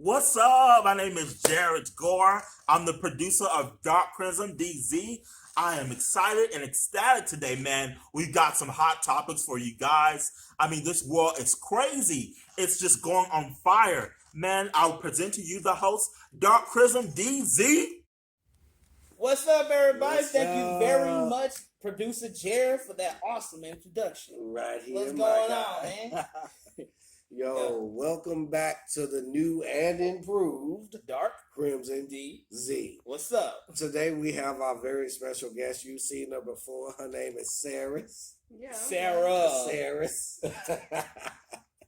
What's up? My name is Jared Gore. I'm the producer of Dark Crimson DZ. I am excited and ecstatic today, man. We've got some hot topics for you guys. I mean, this world is crazy. It's just going on fire. Man, I'll present to you the host, Dark Crimson DZ. What's up, everybody? What's Thank you very up? much, producer Jared, for that awesome introduction. Right here, What's my going guy. on, man? Yo, welcome back to the new and improved Dark Crimson D. Z. What's up? Today we have our very special guest. You've seen her before. Her name is Saris. Yeah. Sarah. Saris.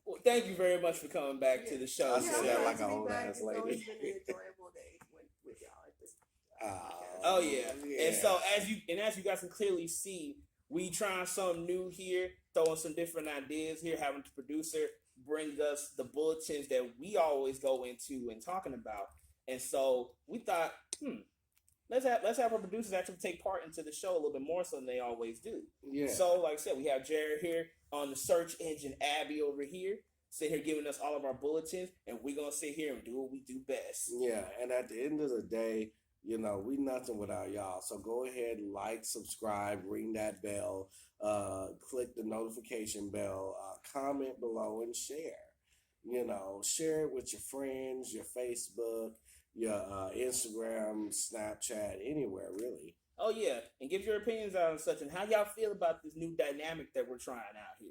Well, thank you very much for coming back to the show. I said that like an old back. ass It's always lady. been an enjoyable day with y'all at this podcast. Oh yeah. And so as you guys can clearly see, we trying something new here, throwing some different ideas here, having the producer bring us the bulletins that we always go into and talking about. And so we thought, let's have our producers actually take part into the show a little bit more so than they always do. Yeah. So like I said, we have Jared here on the search engine, Abby over here, sitting here giving us all of our bulletins, and we're gonna sit here and do what we do best. Yeah, and at the end of the day, you know, we nothing without y'all. So go ahead, like, subscribe, ring that bell, click the notification bell, comment below, and share. You know, share it with your friends, your Facebook, your Instagram, Snapchat, anywhere really. Oh yeah, and give your opinions on such and how y'all feel about this new dynamic that we're trying out here.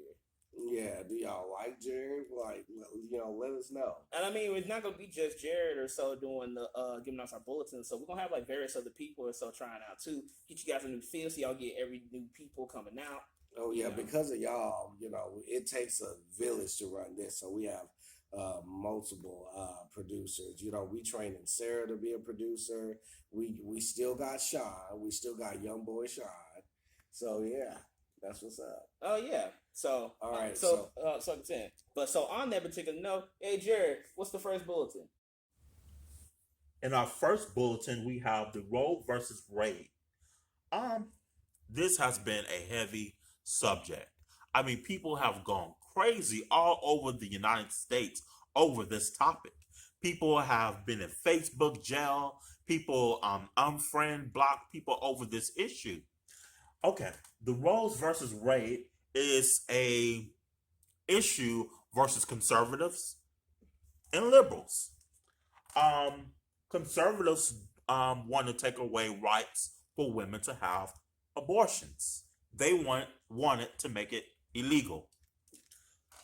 Yeah, do y'all like Jared? Like, you know, let us know. And I mean, it's not gonna be just Jared or so doing the giving us our bulletins. So we're gonna have like various other people or so trying out too. Get you guys a new feel, so y'all get every new people coming out. Oh yeah, Yeah. because of y'all, you know, it takes a village to run this. So we have multiple producers. You know, we training Sarah to be a producer. We still got Sean. We still got young boy Sean. So yeah, that's what's up. Oh yeah. So All right, So on that particular note, hey Jared, what's the first bulletin? In our first bulletin, we have the Roe versus Wade. This has been a heavy subject. I mean, people have gone crazy all over the United States over this topic. People have been in Facebook jail. People unfriend, block people over this issue. Okay, the Roe versus Wade is a issue versus conservatives and liberals. Conservatives want to take away rights for women to have abortions. They wanted to make it illegal.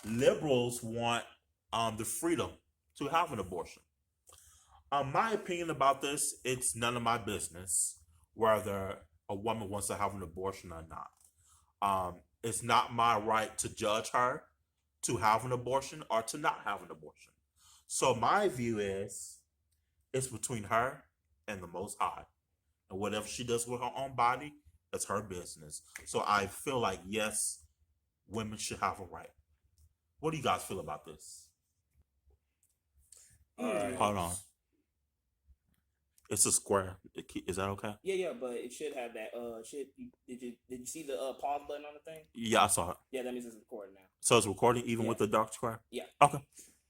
Liberals want the freedom to have an abortion. My opinion about this, it's none of my business whether a woman wants to have an abortion or not. It's not my right to judge her to have an abortion or to not have an abortion. So my view is it's between her and the Most High. And whatever she does with her own body, that's her business. So I feel like, yes, women should have a right. What do you guys feel about this? All right. Hold on. It's a square. Is that okay? Yeah, but it should have that. Did you see the pause button on the thing? Yeah, I saw it. Yeah, that means it's recording now. So it's recording even Yeah. with the dark square? Yeah. Okay.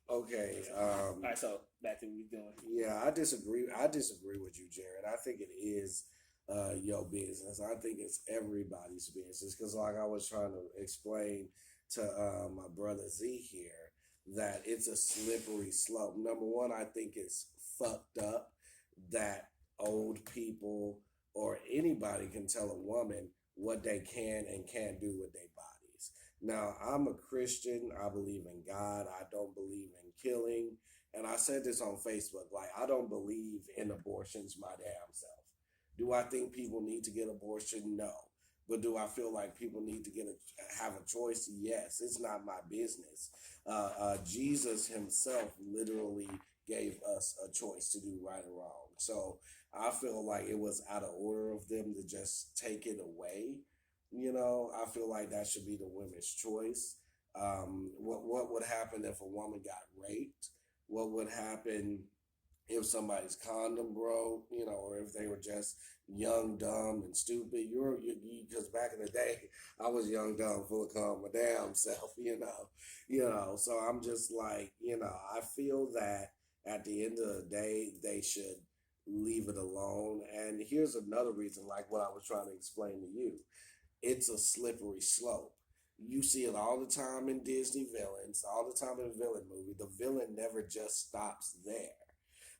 Okay. All right, so back to what we're doing. Yeah, I disagree with you, Jared. I think it is your business. I think it's everybody's business because, like I was trying to explain to my brother Z here, that it's a slippery slope. Number one, I think it's fucked up that old people or anybody can tell a woman what they can and can't do with their bodies. Now, I'm a Christian. I believe in God. I don't believe in killing. And I said this on Facebook, like, I don't believe in abortions my damn self. Do I think people need to get abortion? No. But do I feel like people need to have a choice? Yes. It's not my business. Jesus himself literally gave us a choice to do right or wrong. So I feel like it was out of order of them to just take it away. You know, I feel like that should be the women's choice. What would happen if a woman got raped? What would happen if somebody's condom broke, you know, or if they were just young, dumb, and stupid. Because back in the day, I was young, dumb, full of cum, my damn self, you know. So I'm just like, I feel that At the end of the day, they should leave it alone. And here's another reason, like what I was trying to explain to you, it's a slippery slope. You see it all the time in Disney villains, all the time in a villain movie. The villain never just stops there.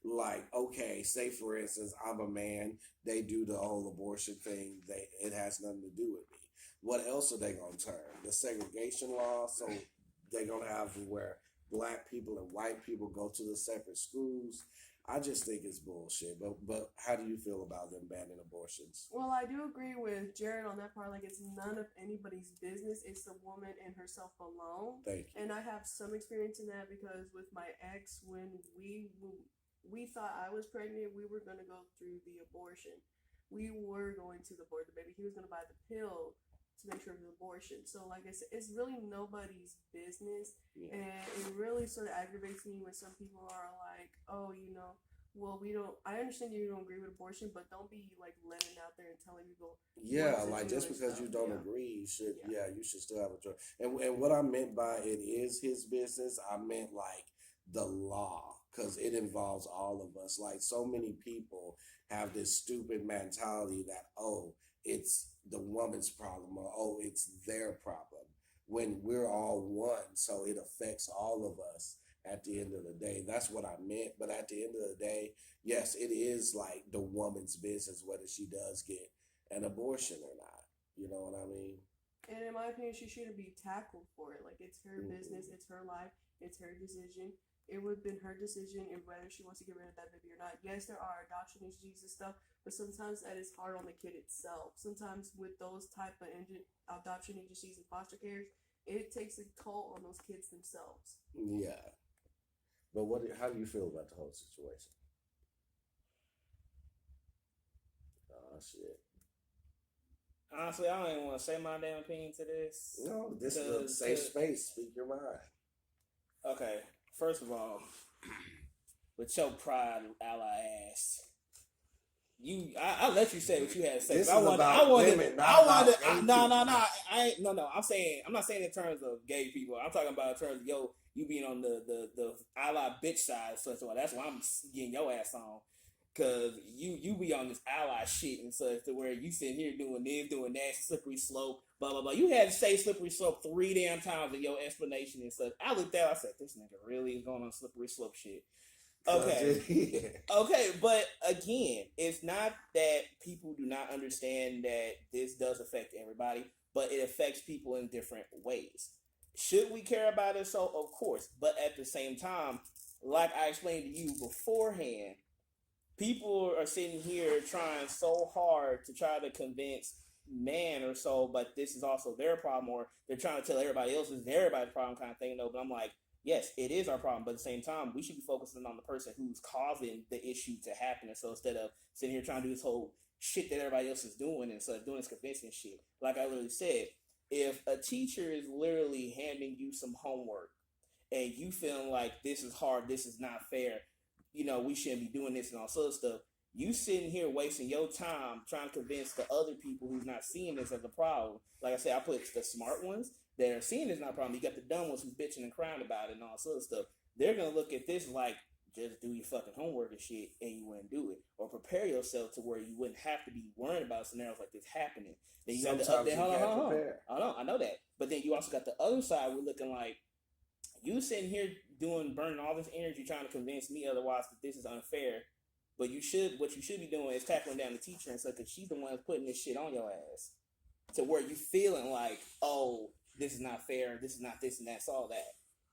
Like, okay, say for instance, I'm a man, they do the whole abortion thing, it has nothing to do with me. What else are they gonna turn? The segregation law, so they're gonna have where black people and white people go to the separate schools. I just think it's bullshit. But how do you feel about them banning abortions? Well, I do agree with Jared on that part. Like, it's none of anybody's business. It's the woman and herself alone. Thank you. And I have some experience in that because with my ex, when we thought I was pregnant, we were gonna go through the abortion. We were going to abort the baby. He was gonna buy the pill to make sure of the abortion. So, like I said, it's really nobody's business. Yeah. And it really sort of aggravates me when some people are like, oh, well, I understand you don't agree with abortion, but don't be like letting out there and telling people. Yeah, what to like do just and because stuff. you don't Yeah. agree, you should Yeah. you should still have a choice. And what I meant by it is his business, I meant like the law, because it involves all of us. Like so many people have this stupid mentality that it's the woman's problem, or it's their problem, when we're all one, so it affects all of us at the end of the day. That's what I meant. But at the end of the day, yes, it is like the woman's business whether she does get an abortion or not. You know what I mean? And in my opinion, she shouldn't be tackled for it. Like, it's her Mhm. business, it's her life, it's her decision. It would have been her decision in whether she wants to get rid of that baby or not. Yes, there are adoption issues and stuff, but sometimes that is hard on the kid itself. Sometimes with those type of adoption agencies and foster cares, it takes a toll on those kids themselves. Yeah. But how do you feel about the whole situation? Oh shit. Honestly, I don't even want to say my damn opinion to this. No, this is a safe space. Speak your mind. Okay, first of all, with your pride ally ass, I let you say what you had to say. This but is about women, not about gay I'm not saying in terms of gay people. I'm talking about in terms of you being on the ally bitch side. So that's why I'm getting your ass on. Cause you be on this ally shit and such to where you sitting here doing this, doing that, slippery slope, blah blah blah. You had to say slippery slope 3 damn times in your explanation and such. I looked at, I said, this nigga really is going on slippery slope shit. Okay. Okay, but again, it's not that people do not understand that this does affect everybody, but it affects people in different ways. Should we care about it? So of course, but at the same time, like I explained to you beforehand, people are sitting here trying so hard to try to convince man or so, but this is also their problem, or they're trying to tell everybody else it's everybody's problem kind of thing. No, but I'm like, yes, it is our problem, but at the same time, we should be focusing on the person who's causing the issue to happen. And so instead of sitting here trying to do this whole shit that everybody else is doing and so doing this convincing shit, like I literally said, if a teacher is literally handing you some homework and you feeling like this is hard, this is not fair, we shouldn't be doing this and all sorts of stuff. You sitting here wasting your time trying to convince the other people who's not seeing this as a problem. Like I said, I put the smart ones that are seeing this not a problem. You got the dumb ones who's bitching and crying about it and all sorts of stuff. They're gonna look at this like, just do your fucking homework and shit, and you wouldn't do it, or prepare yourself to where you wouldn't have to be worrying about scenarios like this happening. Then you got the Sometimes you hold can't on. prepare. I know that, but then you also got the other side. We're looking like you sitting here burning all this energy trying to convince me otherwise that this is unfair. But what you should be doing is tackling down the teacher and stuff, because she's the one that's putting this shit on your ass to where you feeling like, oh, this is not fair, this is not this, and that's all that.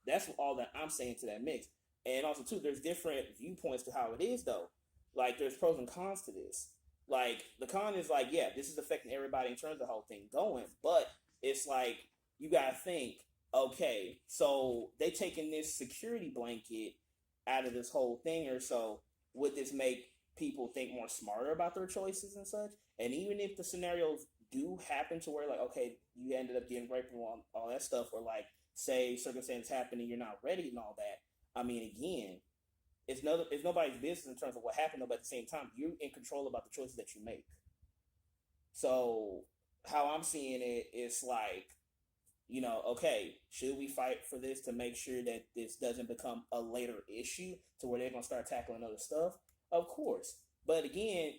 That's all that I'm saying to that mix. And also too, there's different viewpoints to how it is though. Like there's pros and cons to this. Like the con is like, yeah, this is affecting everybody in terms of the whole thing going, but it's like you gotta think, okay, so they taking this security blanket out of this whole thing, or so would this make people think more smarter about their choices and such? And even if the scenarios do happen to where like, okay, you ended up getting raped and all that stuff, or like say circumstances happen and you're not ready and all that. I mean, again, it's nobody's business in terms of what happened, but at the same time, you're in control about the choices that you make. So how I'm seeing it is like, okay, should we fight for this to make sure that this doesn't become a later issue to where they're going to start tackling other stuff? Of course. But again,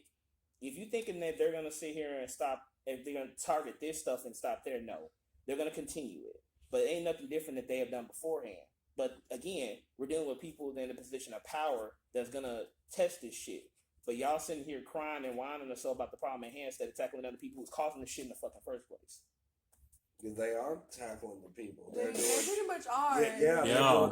if you're thinking that they're going to sit here and stop, if they're going to target this stuff and stop there, no. They're going to continue it. But it ain't nothing different that they have done beforehand. But again, we're dealing with people in a position of power that's going to test this shit. But y'all sitting here crying and whining or so about the problem at hand instead of tackling other people who's causing the shit in the fucking first place. They are tackling the people. They They're doing. pretty much are. Yeah, they are.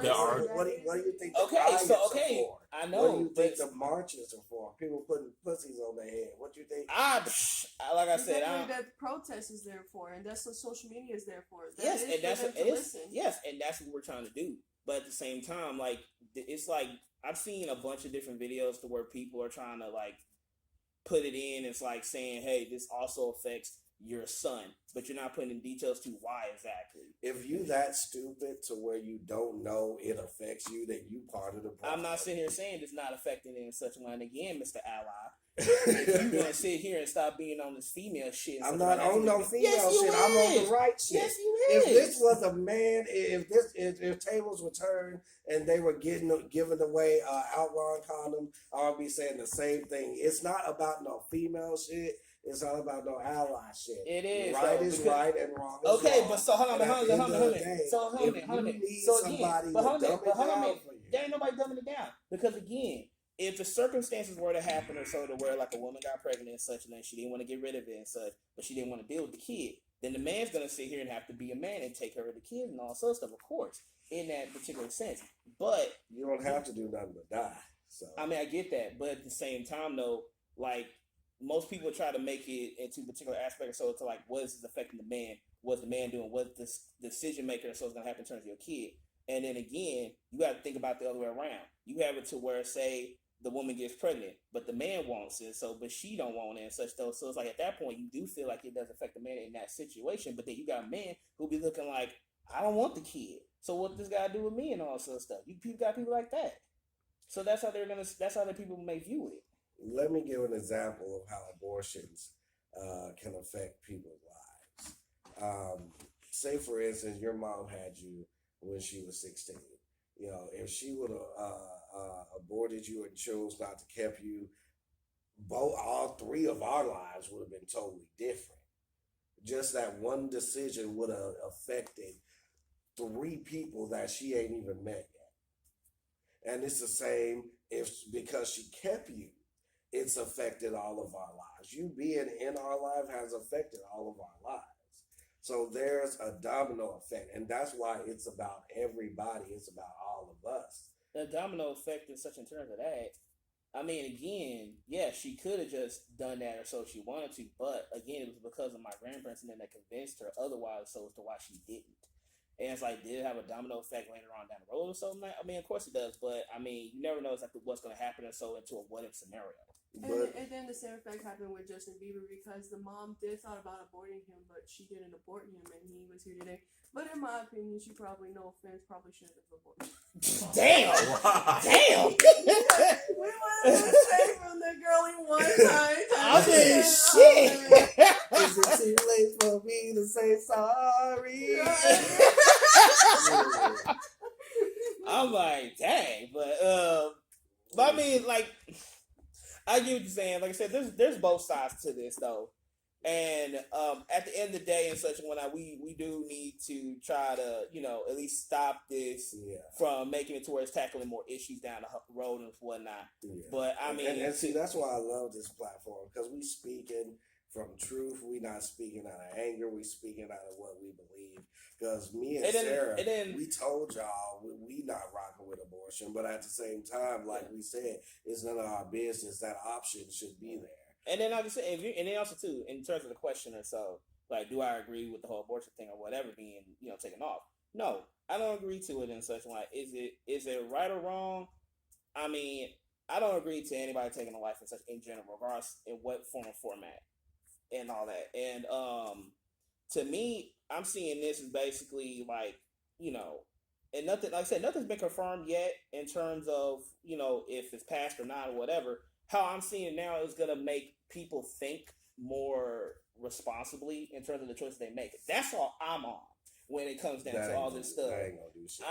What do you think? The Okay, riots so are okay, for? I know. What do you think but the marches are for? People putting pussies on their head. What do you think? like I said, exactly that protest is there for, and that's what social media is there for. yes, and that's for them it to is. listen. Yes, and that's what we're trying to do. But at the same time, like it's like I've seen a bunch of different videos to where people are trying to like put it in. It's like saying, "Hey, this also affects your son," but you're not putting in details to why exactly. If you that stupid to where you don't know it affects you, then you part of the problem. I'm not sitting here saying it's not affecting it in such a line. Again, Mr. Ally, if you gonna sit here and stop being on this female shit, I'm not on no female Yes, you shit. I'm on is. the right shit. Yes, you If is. this was a man, if tables were turned and they were giving away outlawing condom, I would be saying the same thing. It's not about no female shit. It's not about no ally shit. It is. Right though, is because- right and wrong is Okay, wrong. but so hold on, And at the end of the day, So hold on, if you need So somebody again, to but hold dumb on, it down minute. for you. There ain't nobody dumbing it down because again, if the circumstances were to happen or so to where like a woman got pregnant and such and then she didn't want to get rid of it and such, but she didn't want to deal with the kid, then the man's gonna sit here and have to be a man and take care of the kid and all sorts of stuff, of course, in that particular sense. But You don't have to do nothing but die. So I mean, I get that, but at the same time, though, like most people try to make it into a particular aspect, so to like, what is this affecting the man? What's the man doing? What's the decision maker? So it's gonna happen in terms of your kid. And then again, you got to think about the other way around. You have it to where, say, the woman gets pregnant, but the man wants it, but she don't want it and such though. So it's like at that point, you do feel like it does affect the man in that situation. But then you got men who be looking like, I don't want the kid. So what does this guy do with me and all sorts of stuff? You got people like that. So that's how the people may view it. let me give an example of how abortions can affect people's lives. Say, for instance, your mom had you when she was 16. You know, if she would have aborted you and chose not to keep you, all three of our lives would have been totally different. Just that one decision would have affected 3 people that she ain't even met yet. And it's the same because she kept you, it's affected all of our lives. You being in our life has affected all of our lives. So there's a domino effect, and that's why it's about everybody. It's about all of us. The domino effect is such in terms of that. I mean, again, yeah, she could have just done that or so if she wanted to, but again, it was because of my grandparents and then that convinced her otherwise, so as to why she didn't. And it's like, did it have a domino effect later on down the road or something? I mean, of course it does, but I mean, you never know exactly what's going to happen or so into a what if scenario. But And then the same effect happened with Justin Bieber because the mom did thought about aborting him, but she didn't abort him, and he was here today. But in my opinion, she probably, no offense, probably shouldn't have aborted him. Damn! Damn! We wanted to say from the girlie one time. I mean, shit! is it too late for me to say sorry? I'm like, dang, but I mean, like, I get what you're saying. Like I said, there's both sides to this though, and at the end of the day, and such, when we do need to try to, you know, at least stop this from making it towards tackling more issues down the road and whatnot. Yeah. But I mean, and see, that's why I love this platform, because we speaking from truth. We not speaking out of anger. We speaking out of what we believe. Because me and Sarah, we told y'all we not rocking with abortion, but at the same time, like we said, it's none of our business. That option should be there. And then like I said, and then also too, in terms of the question or so, like, do I agree with the whole abortion thing or whatever being, you know, taken off? No, I don't agree to it in such like, is it right or wrong? I mean, I don't agree to anybody taking a life in such in general, regardless in what form or format and all that. And to me, I'm seeing this as basically like, you know, and nothing, like I said, nothing's been confirmed yet in terms of, you know, if it's passed or not or whatever. How I'm seeing it now is going to make people think more responsibly in terms of the choices they make. That's all I'm on. when it comes down That to ain't all gonna this do- stuff. That ain't gonna do shit.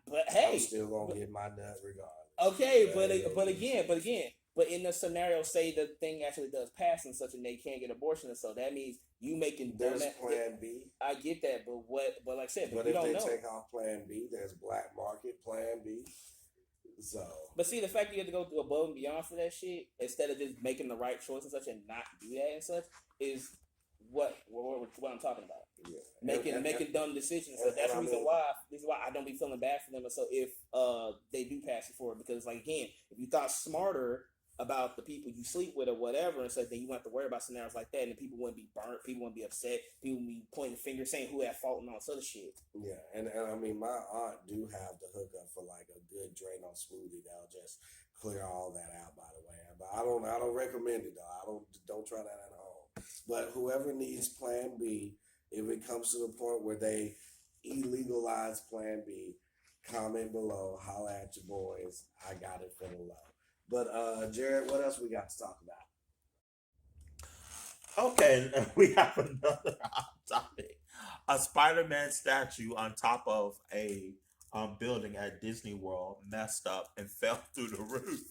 But I'm hey, still gonna get my nut regardless. okay, That ain't gonna do shit. but in the scenario, say the thing actually does pass and such, and they can't get abortion, and so that means you making There's dumb. Plan B. I get that, but what? But like I said, But you if don't they know. take off Plan B, there's Black Market Plan B. So But see, the fact that you have to go through above and beyond for that shit, instead of just making the right choice and such and not do that and such, is what I'm talking about. yeah, Making dumb decisions. So and- that's and the I reason mean- why. This is why I don't be feeling bad for them. And so if they do pass it forward, because like again, if you thought smarter about the people you sleep with or whatever, and so then you won't have to worry about scenarios like that, and people wouldn't be burnt, people wouldn't be upset, people wouldn't be pointing fingers saying who had fault and all this other shit. Yeah, and I mean, my aunt do have the hookup for like a good Drano smoothie that'll just clear all that out. By the way, but I don't recommend it though. Don't try that at home. But whoever needs Plan B, if it comes to the point where they illegalize Plan B, comment below. Holla at your boys. I got it for the low. But Jared, what else we got to talk about? Okay, and we have another hot topic. A Spider-Man statue on top of a building at Disney World messed up and fell through the roof.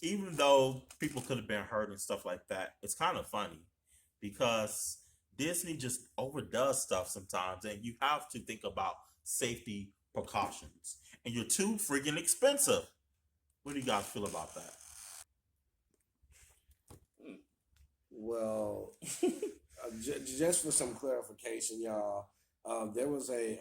Even though people could have been hurt and stuff like that, it's kind of funny because Disney just overdoes stuff sometimes, and you have to think about safety precautions. And you're too freaking expensive. What do you guys feel about that? Well, just for some clarification, y'all, there was a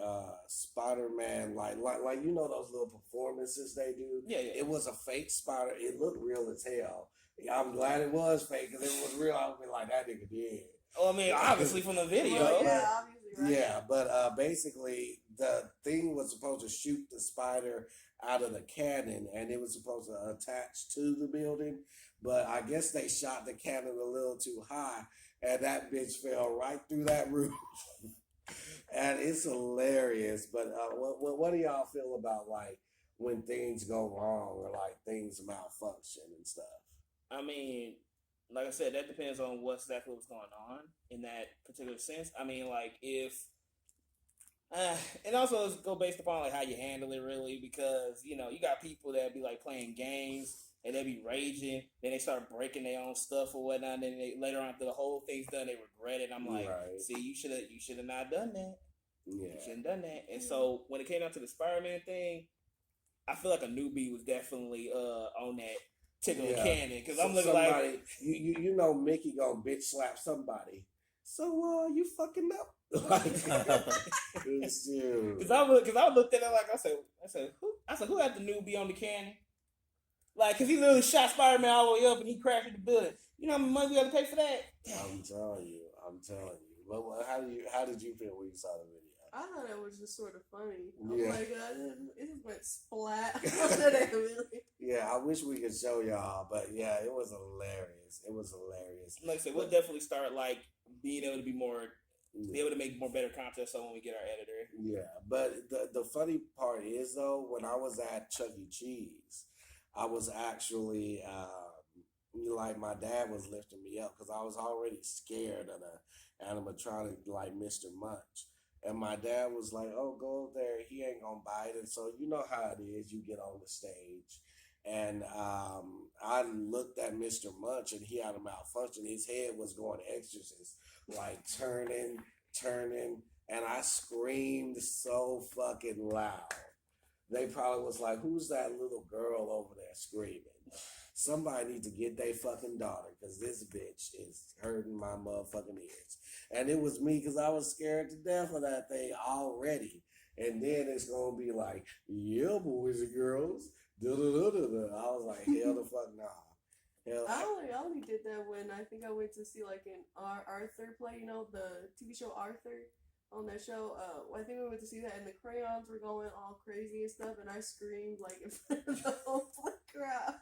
Spider-Man like you know those little performances they do. Yeah. It was a fake spider. It looked real as hell. I'm glad it was fake because if it was real, I would be like, that nigga dead. Well, I mean, obviously from the video. Well, yeah, obviously, right? Yeah, but basically the thing was supposed to shoot the spider out of the cannon, and it was supposed to attach to the building. But I guess they shot the cannon a little too high, and that bitch fell right through that roof. And it's hilarious. But what do y'all feel about like when things go wrong or like things malfunction and stuff? I mean, like I said, that depends on what exactly was going on in that particular sense. I mean, like if, and also it's go based upon like how you handle it really, because you know you got people that be like playing games and they be raging, then they start breaking their own stuff or whatnot, and then they, later on after the whole thing's done, they regret it. I'm like, Right. see, you should have not done that. You Yeah. shouldn't done that. And so when it came down to the Spider-Man thing, I feel like a newbie was definitely on that tickling Yeah. cannon because I'm So looking somebody, like you know Mickey gonna bitch slap somebody. So you fucking up. Like it's you. because I looked at it like I said who had the newbie on the cannon? Like because he literally shot Spider-Man all the way up and he crashed in the building. You know how much money we got to pay for that? I'm telling you. But how did you feel when you saw the video? I thought it was just sort of funny. Yeah. Oh my god, it just went splat. That really. Yeah, I wish we could show y'all, but yeah, it was hilarious. Like I said, we'll definitely start like being able to be able to make more better content. So when we get our editor, Yeah, but the funny part is though, when I was at Chuck E. Cheese, I was actually like my dad was lifting me up because I was already scared of the animatronic like Mr. Munch. And my dad was like, "Oh, go over there. He ain't gonna bite." And so you know how it is. You get on the stage, and I looked at Mr. Munch, and he had a malfunction. His head was going exorcist, like turning, and I screamed so fucking loud. They probably was like, "Who's that little girl over there screaming?" Somebody need to get their fucking daughter because this bitch is hurting my motherfucking ears. And it was me because I was scared to death of that thing already. And then it's going to be like, yeah, boys and girls. Da-da-da-da-da. I was like, hell the fuck nah. Hell, I only did that when I think I went to see like an Arthur play, you know, the TV show Arthur. On that show, I think we went to see that, and the crayons were going all crazy and stuff, and I screamed like in front of the whole crowd.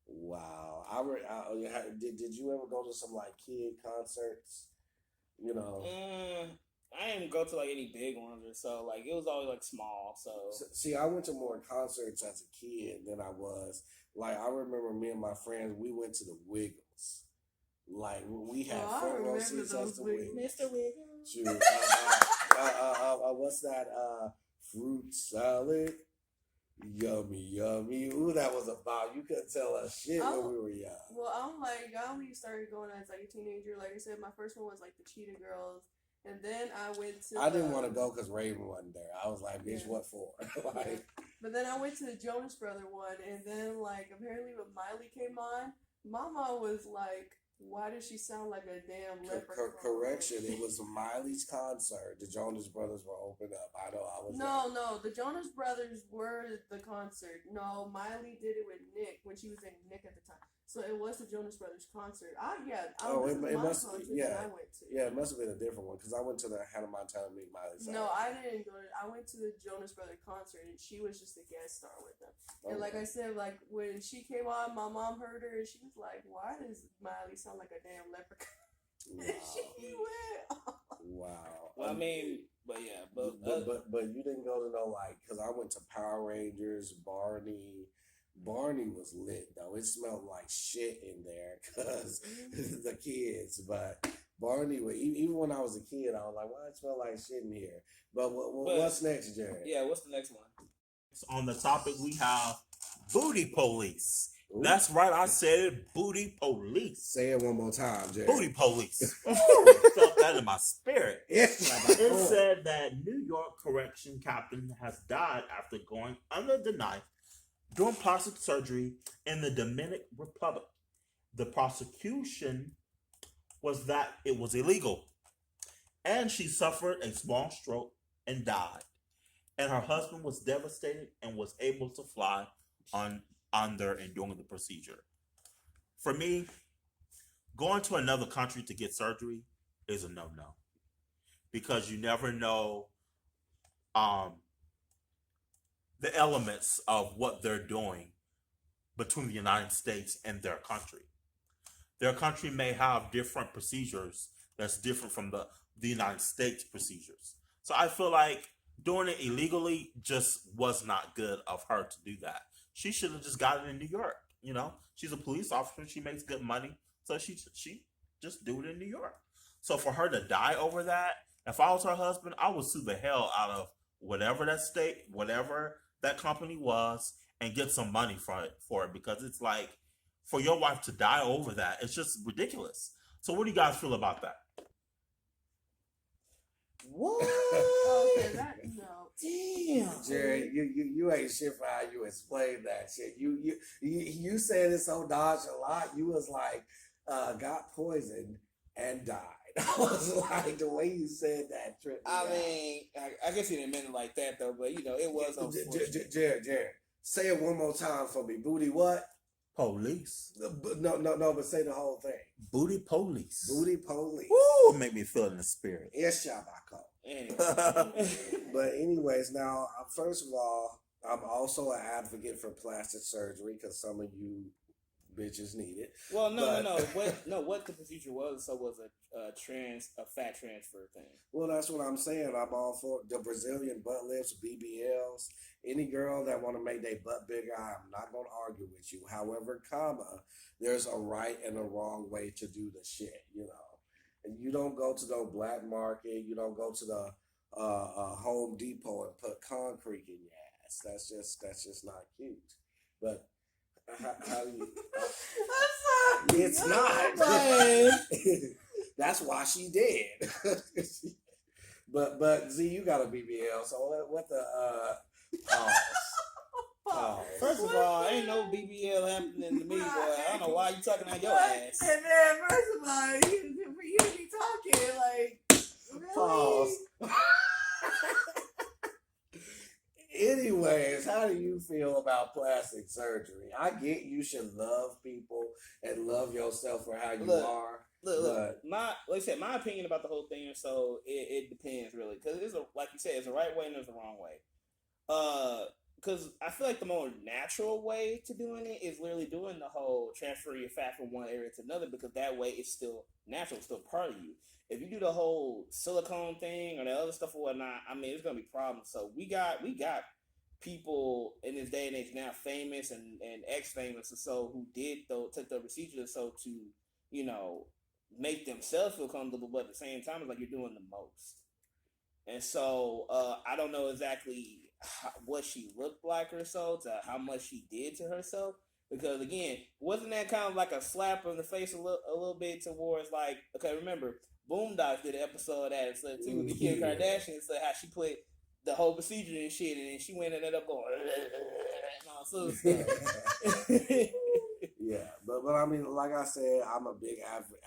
wow. Did you ever go to some like kid concerts? You know. I didn't go to like any big ones or so. Like it was always like small. So See, I went to more concerts as a kid than I was. Like I remember me and my friends, we went to the Wiggles. Like we had I front row remember seats those as the Wiggles. Wiggles. Mr. Wiggins. Shoot, what's that? Fruit salad. Yummy, yummy. Ooh, that was about. You couldn't tell us shit when we were young. Well, I only started going as like a teenager. Like I said, my first one was like the Cheetah Girls, and then I went to. I didn't want to go because Raven wasn't there. I was like, bitch, what for? Like, but then I went to the Jonas Brother one, and then like apparently when Miley came on, Mama was like, "Why does she sound like a damn leprechaun?" Correction, it was Miley's concert. The Jonas Brothers were opened up. I know I was No, the Jonas Brothers were the concert. No, Miley did it with Nick when she was in Nick at the time. So it was the Jonas Brothers concert. I it must concert yeah, that I went to. Yeah, it must have been a different one because I went to the Hannah Montana meet Miley Cyrus. No, I didn't go to. I went to the Jonas Brothers concert and she was just a guest star with them. Okay. And like I said, like when she came on, my mom heard her and she was like, "Why does Miley sound like a damn leprechaun?" Wow. And she went. Wow. Well, I mean, but yeah, but you didn't go to no like because I went to Power Rangers, Barney. Barney was lit though. It smelled like shit in there because the kids. But Barney, even when I was a kid, I was like, "Why it smell like shit in here?" But what's next, Jared? Yeah, what's the next one? On the topic, we have booty police. Ooh. That's right, I said it. Booty police. Say it one more time, Jared. Booty police. Felt that in my spirit. Yeah. It said that New York correction captain has died after going under the knife during plastic surgery in the Dominican Republic. The prosecution was that it was illegal, and she suffered a small stroke and died. And her husband was devastated and was able to fly under and doing the procedure. For me, going to another country to get surgery is a no-no because you never know the elements of what they're doing between the United States and their country. Their country may have different procedures that's different from the United States procedures. So I feel like doing it illegally just was not good of her to do that. She should have just got it in New York. You know, she's a police officer. She makes good money. So she just do it in New York. So for her to die over that, if I was her husband, I would sue the hell out of whatever that state, whatever that company was, and get some money for it because it's like for your wife to die over that, it's just ridiculous. So what do you guys feel about that? What? Okay, no. Damn. Jared, you ain't shit for how you explain that shit. You said it so nonchalant. You was like, got poisoned and died. I was like, the way you said that tripped me out. mean, I guess he didn't mean it like that though, but you know, it was unfortunate. Jared, say it one more time for me. Booty what? Police. No, but say the whole thing. Booty police. Booty police. Woo, make me feel in the spirit. Yes, Shabako. Anyway. But anyways, now, first of all, I'm also an advocate for plastic surgery because some of you bitches need it. Well, no. What the procedure was a fat transfer thing. Well, that's what I'm saying. I'm all for the Brazilian butt lifts, BBLs. Any girl that want to make their butt bigger, I'm not going to argue with you. However, there's a right and a wrong way to do the shit, you know. And you don't go to the black market. You don't go to the Home Depot and put concrete in your ass. That's just not cute. But how do you? It's not. That's why she did. but Z, you got a BBL. So what the First of all, ain't no BBL happening to me, boy. I don't know why you talking out your ass. And then first of all, for you to be talking like really? Pause. Anyways, how do you feel about plastic surgery? I get you should love people and love yourself for how you are. Look. Like I said, my opinion about the whole thing. So it depends really, because like you said, it's the right way and there's the wrong way. Because I feel like the more natural way to doing it is literally doing the whole transfer your fat from one area to another, because that way it's still natural, it's still part of you. If you do the whole silicone thing or the other stuff or whatnot, I mean, it's gonna be problems. So we got people in this day and age now, famous and ex-famous, and so who took the procedure so to, you know, make themselves feel comfortable, but at the same time, it's like you're doing the most. And so I don't know exactly what she looked like or so, to how much she did to herself. Because again, wasn't that kind of like a slap in the face a little bit towards like, okay, remember Boondocks did an episode of that so too, the Kim Kardashian said how she put the whole procedure and shit, and then she went and ended up going and all sorts of stuff. Yeah, but I mean, like I said, I'm a big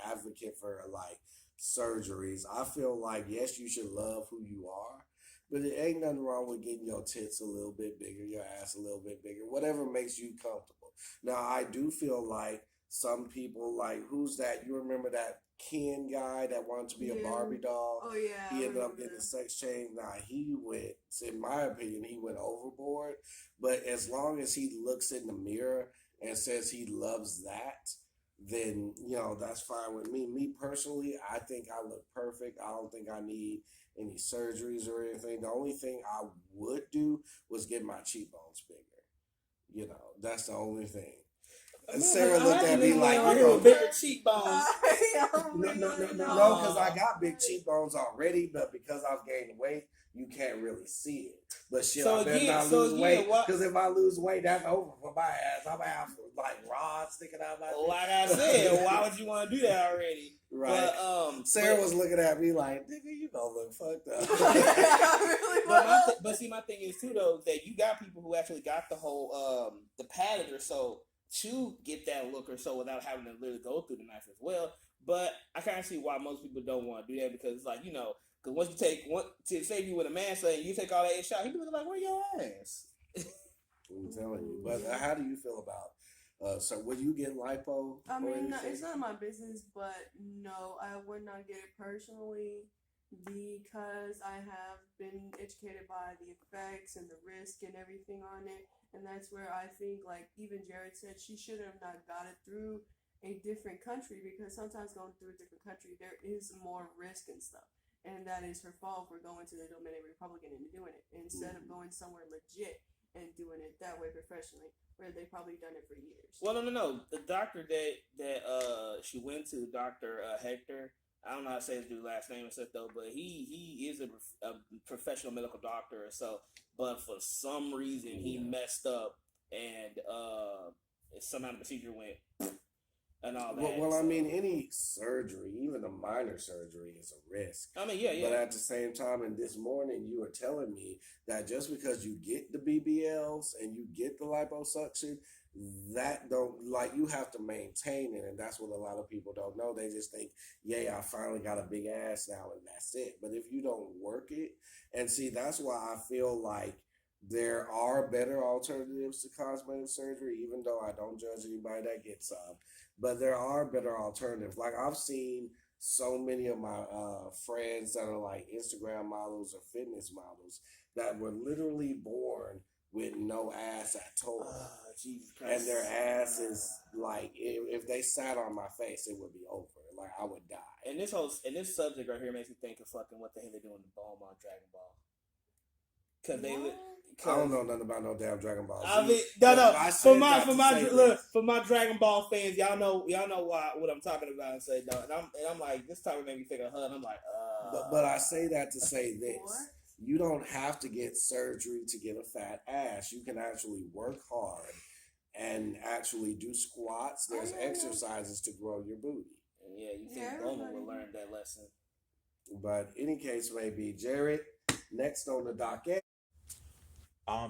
advocate for like surgeries. I feel like yes, you should love who you are, but it ain't nothing wrong with getting your tits a little bit bigger, your ass a little bit bigger, whatever makes you comfortable. Now, I do feel like some people, like who's that? You remember that Ken guy that wanted to be a Barbie doll? Oh yeah. He ended up getting a sex change. Now he went, in my opinion, he went overboard. But as long as he looks in the mirror and says he loves that, then that's fine with me. Me personally, I think I look perfect. I don't think I need any surgeries or anything. The only thing I would do was get my cheekbones bigger. That's the only thing. And Sarah looked at me like, bigger cheekbones. No, because I got big cheekbones already, but because I've gained weight, you can't really see it. But shit, I better not lose weight, because if I lose weight, that's over for my ass. I'm gonna have like rods sticking out my face. Like I said, why would you want to do that already? Right. But, Sarah was looking at me like, nigga, you don't look fucked up. But see, my thing is too though that you got people who actually got the whole the padded or so to get that look or so without having to literally go through the knife as well. But I kind of see why most people don't want to do that, because it's like, because once you take to save you with a man saying you take all that shot, he be looking like, where your ass? I'm telling you. But how do you feel about so would you get lipo? I mean, it's not my business, but no, I would not get it personally because I have been educated by the effects and the risk and everything on it. And that's where I think, like even Jared said, she should have not got it through a different country, because sometimes going through a different country, there is more risk and stuff. And that is her fault for going to the Dominican Republic and doing it instead of going somewhere legit and doing it that way professionally, where they probably done it for years. Well, no. The doctor that she went to, Dr. Hector, I don't know how to say his dude's last name and stuff though, but he is a professional medical doctor or so. But for some reason he messed up and somehow the procedure went and all that. Well, I mean, any surgery, even a minor surgery, is a risk. I mean, yeah. But at the same time, and this morning, you were telling me that just because you get the BBLs and you get the liposuction, that don't, like, you have to maintain it, and that's what a lot of people don't know. They just think, yeah, I finally got a big ass now, and that's it. But if you don't work it, and see, that's why I feel like there are better alternatives to cosmetic surgery, even though I don't judge anybody that gets some. But there are better alternatives. Like I've seen so many of my friends that are like Instagram models or fitness models that were literally born with no ass at all. Jesus Christ. And their ass is like, if they sat on my face, it would be over. Like I would die. And this subject right here makes me think of fucking what the hell they do in the Beaumont Dragon Ball. I don't know nothing about no damn Dragon Ball. I mean, no. For my Dragon Ball fans, y'all know what I'm talking about and say no. And I'm like, this topic made me think of her, and I'm like, But I say that to say this: you don't have to get surgery to get a fat ass. You can actually work hard and actually do squats. There's exercises to grow your booty. And yeah, you think Bowman will learn that lesson? But any case may be, Jared. Next on the docket.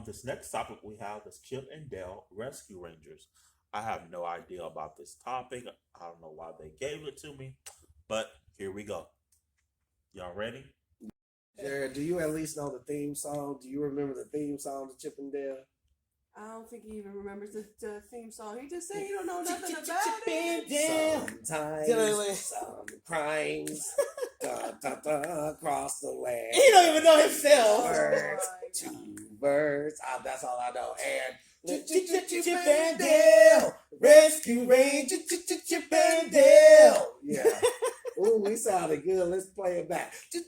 This next topic we have is Chip and Dale Rescue Rangers. I have no idea about this topic. I don't know why they gave it to me, but here we go. Y'all ready? Jared, do you at least know the theme song? Do you remember the theme song to Chip and Dale? I don't think he even remembers the theme song. He just said he don't know nothing about it. Sometimes some crimes across the land. He don't even know himself. Birds, two birds. That's all I know. And Chip and Dale, Rescue Ranger, Chip and Dale. Yeah. Ooh, we sounded good. Let's play it back. Chip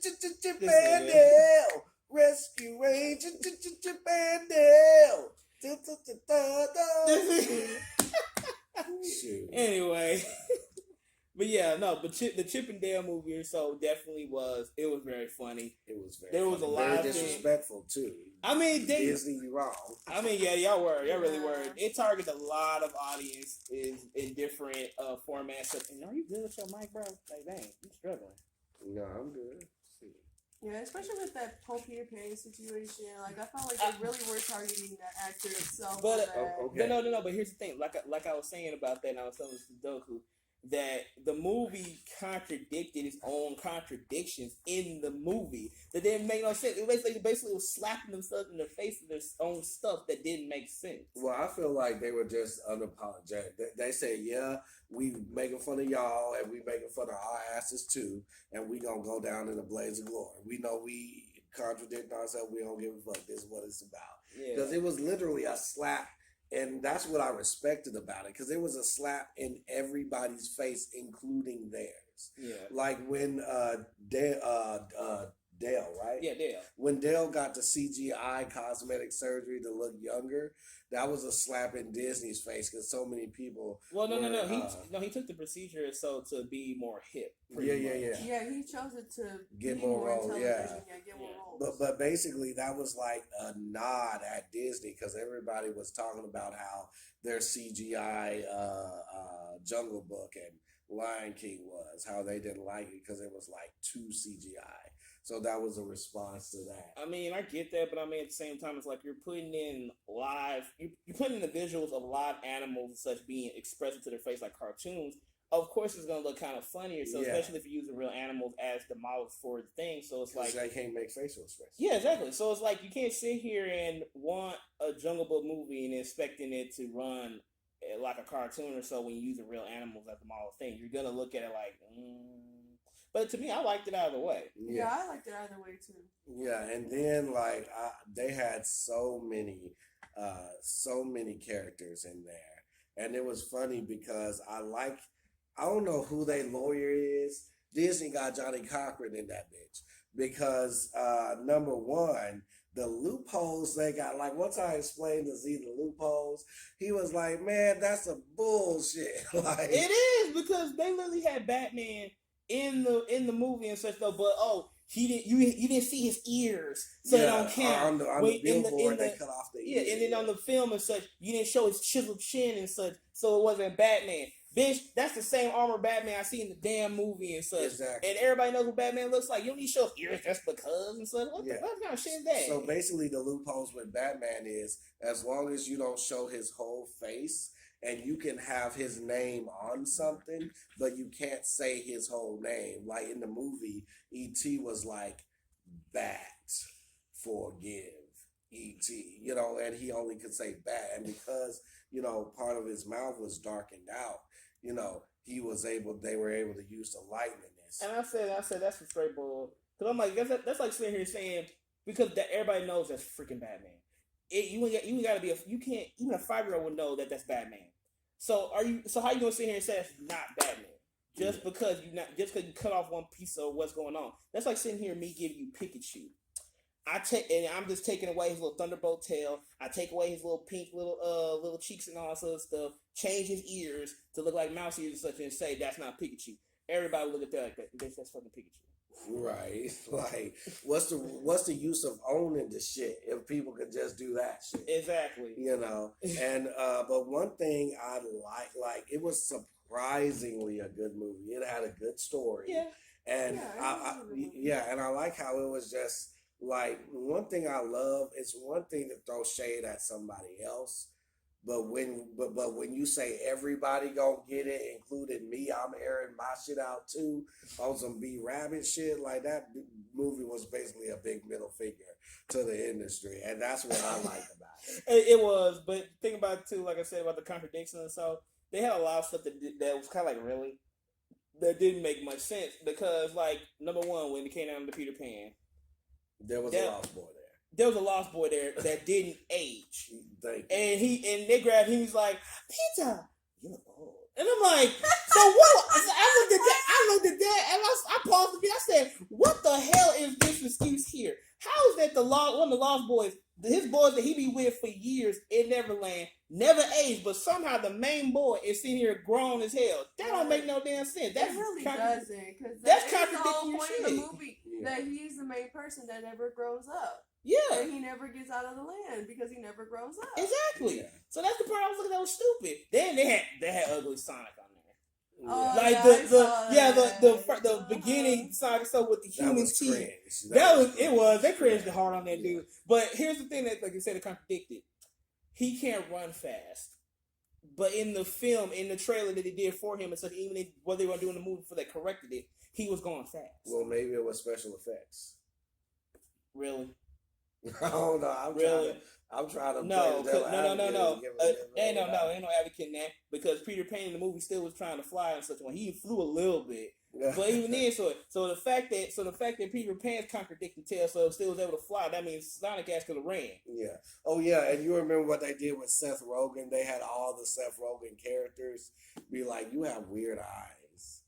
and Dale, Rescue Ranger, Chip and Dale. Anyway, But yeah, no, but the Chip and Dale movie or so definitely was. It was very funny. It was very. There was a lot very of things. disrespectful too. I mean, they. Disney, you wrong. I mean, yeah, y'all really Yeah. were. It targets a lot of audience in different formats. And are you good with your mic, bro? Like, dang, you struggling. No, I'm good. Yeah, especially with that whole Peter Pan situation. Like, I felt like they really were targeting that actor itself. But okay. no. But here's the thing. Like I was saying about that, and I was telling Sudoku that the movie contradicted its own contradictions in the movie that didn't make no sense. It basically was slapping themselves in the face of their own stuff that didn't make sense. Well, I feel like they were just unapologetic. They said, yeah, we making fun of y'all and we making fun of our asses too, and we gonna go down in a blaze of glory. We know we contradict ourselves. We don't give a fuck. This is what it's about. Because it was literally a slap. And that's what I respected about it, because it was a slap in everybody's face, including theirs. Yeah. Like when Dale, right? Yeah, Dale. When Dale got the CGI cosmetic surgery to look younger, that was a slap in Disney's face, because so many people. Well, no. He took the procedure so to be more hip. Yeah. Yeah, he chose it to Get be more roles, television. Yeah, get more roles. But basically, that was like a nod at Disney, because everybody was talking about how their CGI Jungle Book and Lion King was, how they didn't like it because it was like too CGI. So that was a response to that. I mean, I get that, but I mean, at the same time, it's like you're putting in you're putting in the visuals of live animals and such being expressed into their face like cartoons. Of course, it's going to look kind of funnier. So especially if you're using real animals as the models for the thing. So it's like they can't make facial expressions. Yeah, exactly. So it's like you can't sit here and want a Jungle Book movie and expecting it to run like a cartoon or so when you're using real animals as the model thing. You're going to look at it like, But to me, I liked it either way. Yeah, I liked it either way too. Yeah, and then like they had so many characters in there, and it was funny because I don't know who their lawyer is. Disney got Johnny Cochran in that bitch because number one, the loopholes they got. Like once I explained to Z the loopholes, he was like, "Man, that's a bullshit." Like it is, because they literally had Batman in the movie and such though, but you didn't see his ears, so it don't count. On the billboard, they cut off the ears. And then on the film and such, you didn't show his chiseled chin and such, so it wasn't Batman. Bitch, that's the same armor Batman I see in the damn movie and such. Exactly. And everybody knows what Batman looks like. You don't need to show his ears just because and such. What kind of shit is that? So basically, the loopholes with Batman is as long as you don't show his whole face, and you can have his name on something, but you can't say his whole name. Like in the movie, E.T. was like, "Bat, forgive E.T." And he only could say "bat," and because part of his mouth was darkened out, they were able to use the light in this. And I said that's some straight bull. Because I'm like, that's like sitting here saying, because everybody knows that's freaking Batman. You gotta be you can't, even a 5-year-old would know that that's Batman. So how you gonna sit here and say it's not Batman? Just because you cut off one piece of what's going on. That's like sitting here me giving you Pikachu. I'm just taking away his little thunderbolt tail. I take away his little pink little cheeks and all that sort of stuff. Change his ears to look like mouse ears and such, and say that's not Pikachu. Everybody look at that like that. That's fucking Pikachu. Right. Like what's the use of owning the shit if people could just do that shit? Exactly. And but one thing I like it was surprisingly a good movie. It had a good story. Yeah. And and I like how it was just like, one thing I love, it's one thing to throw shade at somebody else, but when you say everybody gonna get it, including me, I'm airing my shit out too on some B Rabbit shit, like that movie was basically a big middle finger to the industry, and that's what I like about it. It was, but think about it too, like I said about the contradictions and so, they had a lot of stuff that was kind of like really, that didn't make much sense, because like, number one, when it came down to Peter Pan, there was a lost boy there. There was a lost boy there that didn't age. And they grabbed him. He's like, "Peter, you look old." And I'm like, "So what?" I looked at that, and I paused a bit. I said, "What the hell is this excuse here? How is that one of the lost boys his boys that he be with for years in Neverland never aged, but somehow the main boy is sitting here grown as hell. That don't make no damn sense. That's it really doesn't, because that's that's the whole contradicting your point shit. of the movie, that he's the main person that never grows up. Yeah, And he never gets out of the land because he never grows up. exactly. Yeah. So that's the part I was looking at was stupid. Then they had ugly Sonic on there. Oh, Like yeah, I saw the beginning Sonic stuff with the That human was teeth. cringe. It was. They cringed Yeah. hard on that dude. But here's the thing that, like you said, it contradicted. He can't run fast. But in the film, in the trailer that they did for him, and so even if, what they were doing in the movie before they corrected it, he was going fast. Well, maybe it was special effects. Really? I don't know. Really? I'm trying to. No, play the devil no. advocate and give it Ain't no advocate in that, because Peter Pan in the movie still was trying to fly in such a way. He flew a little bit. But even then, so the fact that Peter Pan's contradicting tale, so still was able to fly, that means Sonic ass could have ran. Yeah. Oh yeah, and you remember what they did with Seth Rogen? They had all the Seth Rogen characters be like, "You have weird eyes."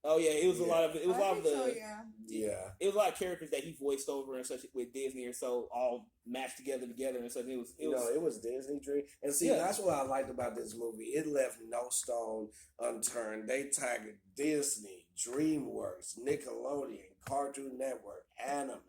Oh yeah, it was a lot of I think so, yeah. Yeah. It was a lot of characters that he voiced over and such with Disney, and so all matched together and such. It was Disney Dream, and see that's what I liked about this movie. It left no stone unturned. They tagged Disney, DreamWorks, Nickelodeon, Cartoon Network, anime,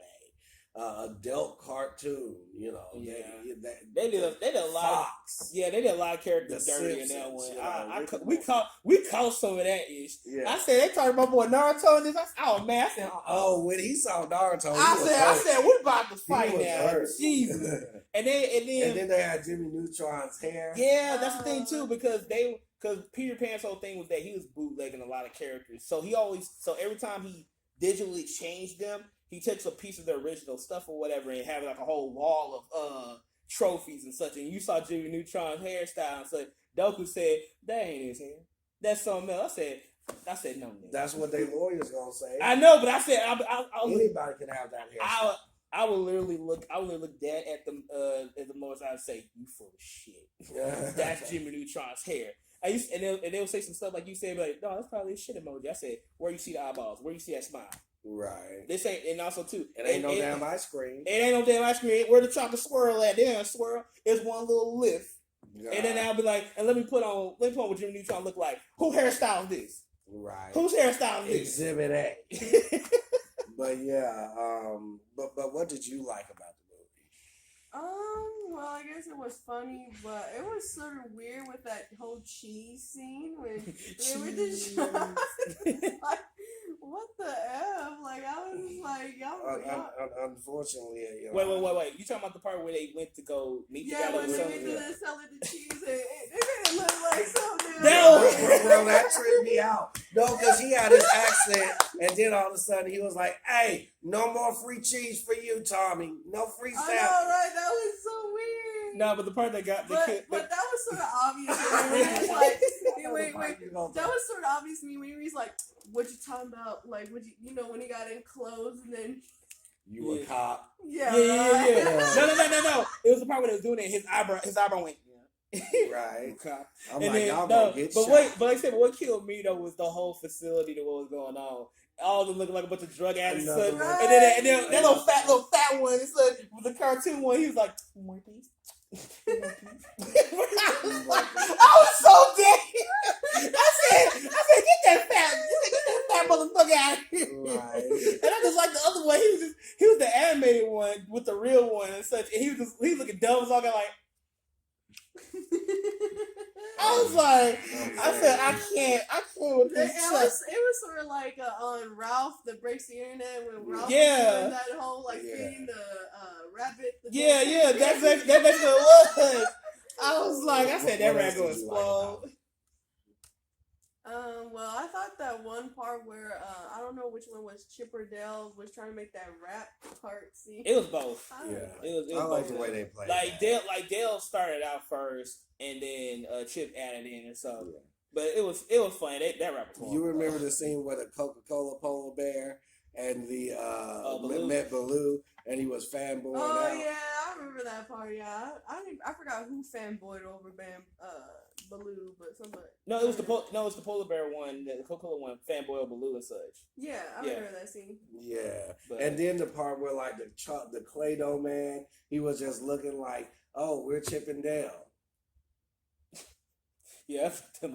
adult cartoon. You know, they did a lot. Fox. Yeah, they did a lot of characters The dirty in Simpsons, that one. you know, We caught some of that ish. Yeah. I said they talking about boy Naruto and this. Oh man, I said Oh, when he saw Naruto, I said we're about to fight He was now. hurt. Jesus. And then they had Jimmy Neutron's hair. yeah, that's the thing too, because Peter Pan's whole thing was that he was bootlegging a lot of characters. So every time he digitally changed them, he takes a piece of the original stuff or whatever and have like a whole wall of trophies and such. And you saw Jimmy Neutron's hairstyle and so Doku said, that ain't his hair. That's something else. I said no. Man. That's what they lawyers gonna say. I know, but I said Anybody can have that hair. I would literally look dead at the lawyers. I'd say, you full of shit. That's Jimmy Neutron's hair. And they'll say some stuff like you said, like, no, that's probably a shit emoji. I said, where you see the eyeballs? Where you see that smile? Right. This ain't, and also too, It ain't no damn ice cream. It ain't no damn ice cream. Where the chocolate swirl at? There, swirl. It's one little lift. God. And then I'll be like, and let me put on what Jimmy Neutron look like. Who hairstyle this? Right. Whose hairstyle is this? Exhibit A. But yeah, but what did you like about the movie? Well, I guess it was funny, but it was sort of weird with that whole cheese scene when they were just like, what the F? Like, I was just like, y'all. Unfortunately, you know, Wait. You talking about the part where they went to go meet the guy? Yeah, when they went to the selling the cheese, and they made it look like something. Bro, that tripped me out. No, because he had his accent, and then all of a sudden he was like, "Hey, no more free cheese for you, Tommy. No free stamp." I know, right? That was so weird. No, but the part that got but that was sort of obvious. Like, wait. That was sort of obvious to me when he was like, "What you talking about? Like, what you know when he got in clothes and then." You a cop? Yeah. No. It was the part when they was doing it. His eyebrow went. Right. Cop. I'm and like, then, y'all gonna get shot. But like I said, what killed me though was the whole facility that what was going on. All of them looking like a bunch of drug addicts. Right. And then that little fat one, it's like the cartoon one. He was like, more please. I was so dead. I said, get that fat motherfucker out of here. Right. And I just like the other one. He was the animated one with the real one and such. And he was looking dumb as all that, like. I was like, I said, I can't with this. It was sort of like on Ralph that breaks the internet when Ralph was doing that whole feeding the rabbit. That's what it was. I was like, I said that rat gonna explode. Well, I thought that one part where I don't know which one was Chip or Dale was trying to make that rap part scene. It was both. It was like the way they played. Dale started out first, and then Chip added in, and so. Yeah. But it was funny. That rap was fun. You remember the scene where the Coca-Cola polar bear and the Baloo. met Baloo, and he was fanboying out. Oh yeah, I remember that part. Yeah, I forgot who fanboyed over Baloo, but somebody. No, it was the polar bear one, the Coca-Cola one, fanboy of Baloo and such. Yeah, I remember that scene. Yeah, But, and then the part where like the Clay Doh man, he was just looking like, oh, we're Chip and Dale. yeah,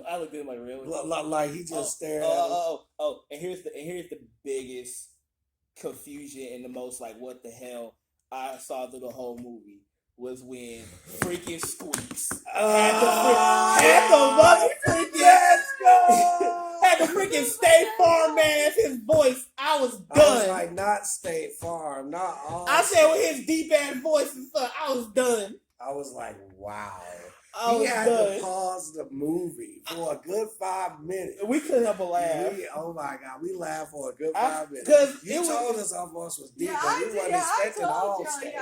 I looked at him like really. Like he just stared at him. And here's the biggest confusion and the most like what the hell I saw through the whole movie was when freaking Squeaks had the freaking State Farm man, his voice. I was done. I was like, not State Farm, not all. I said with his deep ass voice and stuff, I was done. I was like, wow. He had to pause the movie for a good 5 minutes. We couldn't help but laugh. Oh my God, we laughed for a good 5 minutes. Because you told us our voice was deep, Yeah, but we wasn't expecting all I told State.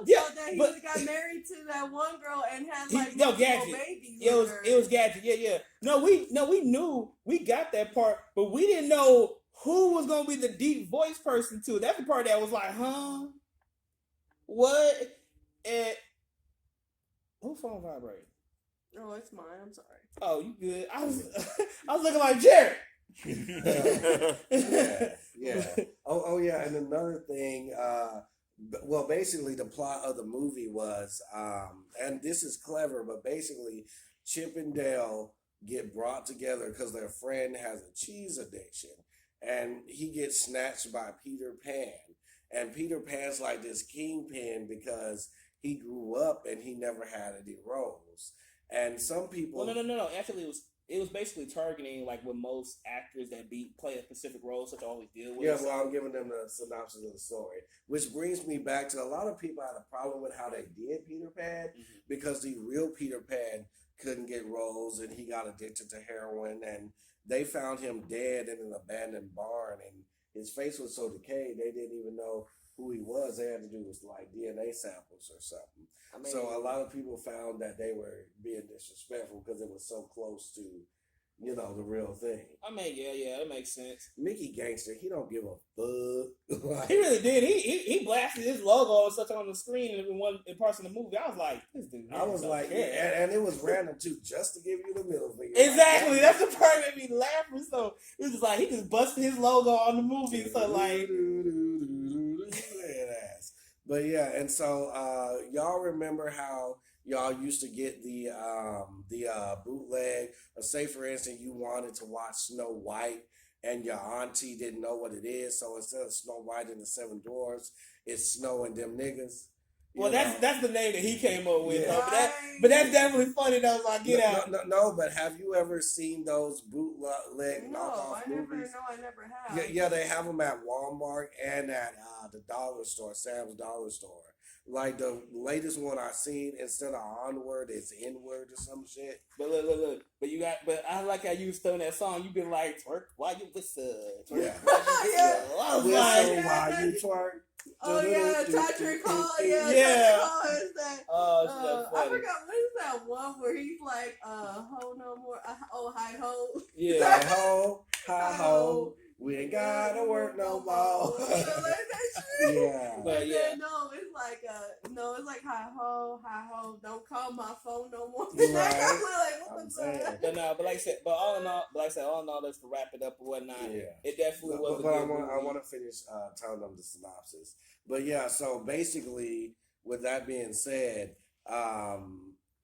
y'all that he got married to that one girl and had like Gadget. babies. It was Gadget. Yeah. No, we knew we got that part, but we didn't know who was gonna be the deep voice person too. That's the part that was like, huh? What? And who phone vibrated? Oh, it's mine. I'm sorry. Oh, you good? I was looking like Jared. yeah. Oh yeah, and another thing, well, basically the plot of the movie was, and this is clever, but basically Chip and Dale get brought together because their friend has a cheese addiction, and he gets snatched by Peter Pan, and Peter Pan's like this kingpin because he grew up and he never had any roles. And some people. Well, no. Actually, it was basically targeting like what most actors that play a specific role, such always deal with. Yeah, well, I'm giving them the synopsis of the story, which brings me back to a lot of people had a problem with how they did Peter Pan because the real Peter Pan couldn't get roles and he got addicted to heroin, and they found him dead in an abandoned barn, and his face was so decayed they didn't even know who he was. They had to do was like DNA samples or something. I mean, so a lot of people found that they were being disrespectful because it was so close to, the real thing. I mean, yeah, that makes sense. Mickey Gangster, he don't give a fuck. He really did. He blasted his logo and such on the screen in parts of the movie. I was like, this dude. I was like, and it was random too, just to give you the middle finger. Exactly, that's the part that made me laughing. So it was just like he just busted his logo on the movie. So like. But yeah, and so y'all remember how y'all used to get the bootleg. Say for instance, you wanted to watch Snow White, and your auntie didn't know what it is, so instead of Snow White and the Seven Dwarfs, it's Snow and Them Niggas. Well, that's the name that he came up with. Yeah. But that's definitely funny. That was like, get out. No, but have you ever seen those bootleg knockoff movies? I never have. Yeah, they have them at Walmart and at the dollar store, Sam's Dollar Store. Like the latest one I seen, instead of Onward, it's Inward or some shit. But look. But I like how you was throwing that song. You been like, twerk while you whistle. Yeah. I was like, while you twerk. Oh yeah, Patrick Hall. Yeah. Is that? Oh, I forgot. What is that one where he's like, ho no more. Oh hi ho. Yeah. Hi ho, hi ho. We ain't gotta work no more. Yeah. But yeah. It's like hi ho. Don't call my phone no more. Right. Like, what the fuck? But like I said, all in all, that's to wrap it up or whatnot. Yeah. It definitely was. But I want to finish telling them the synopsis. But yeah, so basically, with that being said,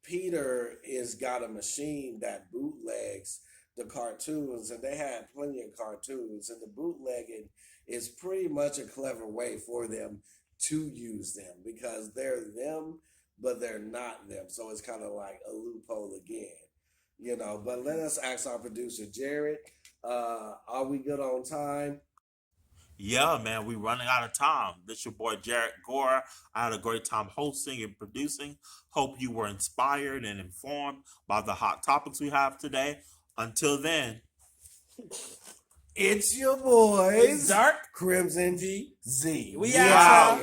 Peter is got a machine that bootlegs the cartoons, and they had plenty of cartoons, and the bootlegging is pretty much a clever way for them to use them because they're them, but they're not them. So it's kind of like a loophole again, But let us ask our producer, Jared, are we good on time? Yeah, man, we running out of time. This your boy Jared Gore. I had a great time hosting and producing. Hope you were inspired and informed by the hot topics we have today. Until then, it's your boys, Dark Crimson Z. We out.